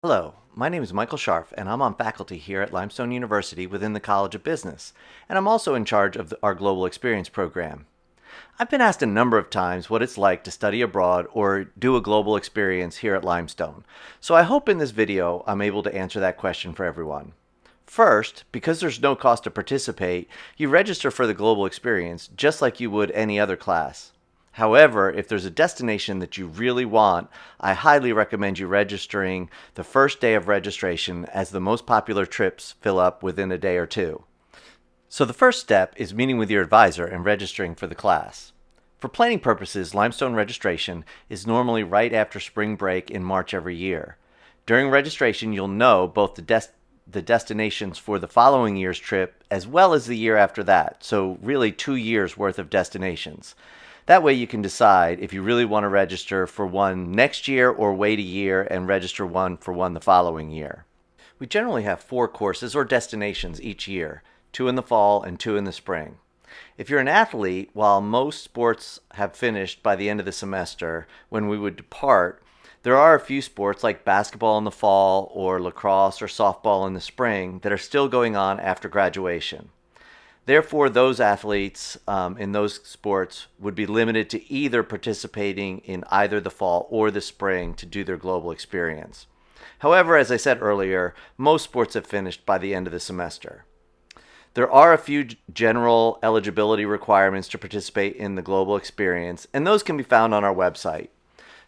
Hello, my name is Michael Scharf, and I'm on faculty here at Limestone University within the College of Business, and I'm also in charge of our Global Experience program. I've been asked a number of times what it's like to study abroad or do a global experience here at Limestone, so I hope in this video I'm able to answer that question for everyone. First, because there's no cost to participate, you register for the global experience just like you would any other class. However, if there's a destination that you really want, I highly recommend you registering the first day of registration, as the most popular trips fill up within a day or two. So the first step is meeting with your advisor and registering for the class. For planning purposes, Limestone registration is normally right after spring break in March every year. During registration, you'll know both the destinations for the following year's trip as well as the year after that, so really 2 years worth of destinations. That way you can decide if you really want to register for one next year or wait a year and register for one the following year. We generally have 4 courses or destinations each year, 2 in the fall and 2 in the spring. If you're an athlete, while most sports have finished by the end of the semester when we would depart, there are a few sports like basketball in the fall or lacrosse or softball in the spring that are still going on after graduation. Therefore, those athletes in those sports would be limited to either participating in either the fall or the spring to do their global experience. However, as I said earlier, most sports have finished by the end of the semester. There are a few general eligibility requirements to participate in the global experience, and those can be found on our website.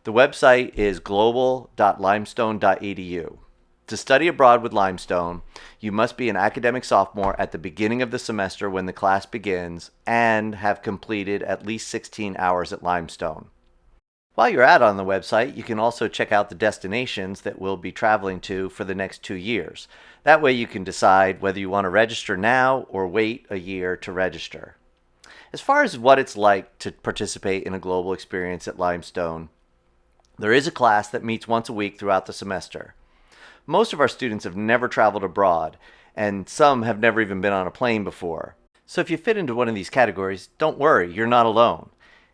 The website is global.limestone.edu. To study abroad with Limestone, you must be an academic sophomore at the beginning of the semester when the class begins and have completed at least 16 hours at Limestone. While you're on the website, you can also check out the destinations that we'll be traveling to for the next 2 years. That way you can decide whether you want to register now or wait a year to register. As far as what it's like to participate in a global experience at Limestone, there is a class that meets once a week throughout the semester. Most of our students have never traveled abroad, and some have never even been on a plane before. So if you fit into one of these categories, don't worry, you're not alone.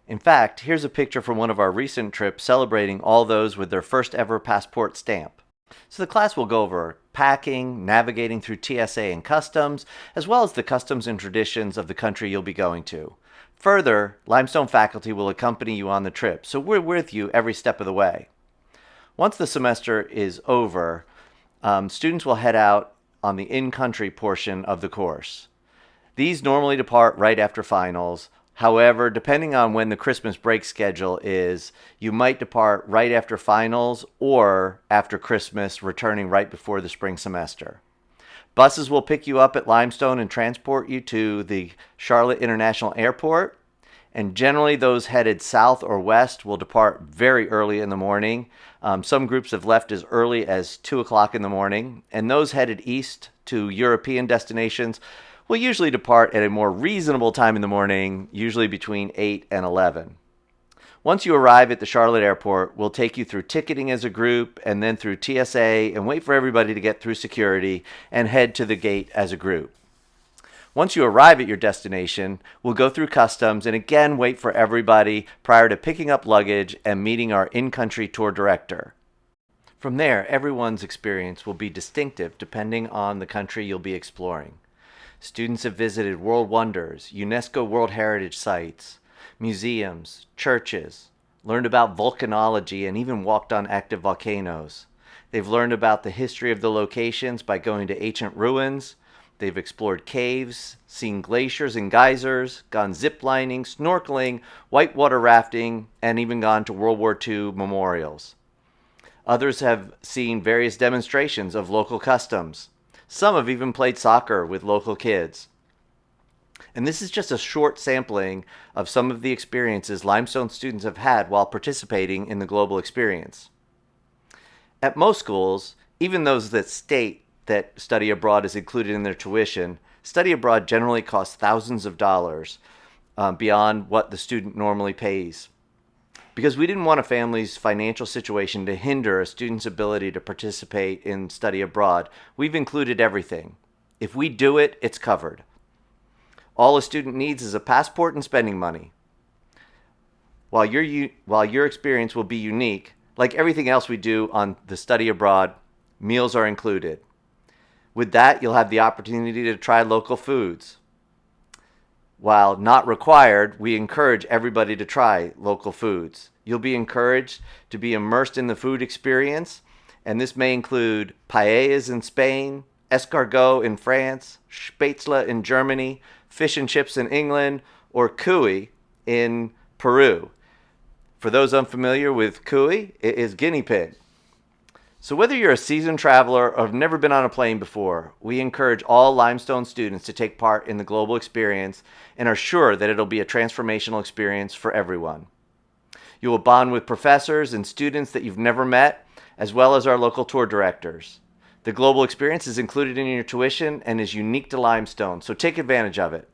In fact, here's a picture from one of our recent trips celebrating all those with their first ever passport stamp. So the class will go over packing, navigating through TSA and customs, as well as the customs and traditions of the country you'll be going to. Further, Limestone faculty will accompany you on the trip, so we're with you every step of the way. Once the semester is over, students will head out on the in-country portion of the course. These normally depart right after finals. However, depending on when the Christmas break schedule is, you might depart right after finals or after Christmas, returning right before the spring semester. Buses will pick you up at Limestone and transport you to the Charlotte International Airport. And generally, those headed south or west will depart very early in the morning. Some groups have left as early as 2 o'clock in the morning. And those headed east to European destinations will usually depart at a more reasonable time in the morning, usually between 8 and 11. Once you arrive at the Charlotte Airport, we'll take you through ticketing as a group and then through TSA and wait for everybody to get through security and head to the gate as a group. Once you arrive at your destination, we'll go through customs and again wait for everybody prior to picking up luggage and meeting our in-country tour director. From there, everyone's experience will be distinctive depending on the country you'll be exploring. Students have visited world wonders, UNESCO World Heritage Sites, museums, churches, learned about volcanology, and even walked on active volcanoes. They've learned about the history of the locations by going to ancient ruins. They've explored caves, seen glaciers and geysers, gone ziplining, snorkeling, whitewater rafting, and even gone to World War II memorials. Others have seen various demonstrations of local customs. Some have even played soccer with local kids. And this is just a short sampling of some of the experiences Limestone students have had while participating in the global experience. At most schools, even those that state that study abroad is included in their tuition, study abroad generally costs thousands of dollars beyond what the student normally pays. Because we didn't want a family's financial situation to hinder a student's ability to participate in study abroad, we've included everything. If we do it, it's covered. All a student needs is a passport and spending money. While your experience will be unique, like everything else we do on the study abroad Meals are included. With that, you'll have the opportunity to try local foods. While not required, we encourage everybody to try local foods. You'll be encouraged to be immersed in the food experience, and this may include paellas in Spain, escargot in France, spätzle in Germany, fish and chips in England, or cuy in Peru. For those unfamiliar with cuy, it is guinea pig. So whether you're a seasoned traveler or have never been on a plane before, we encourage all Limestone students to take part in the global experience and are sure that it'll be a transformational experience for everyone. You will bond with professors and students that you've never met, as well as our local tour directors. The global experience is included in your tuition and is unique to Limestone, so take advantage of it.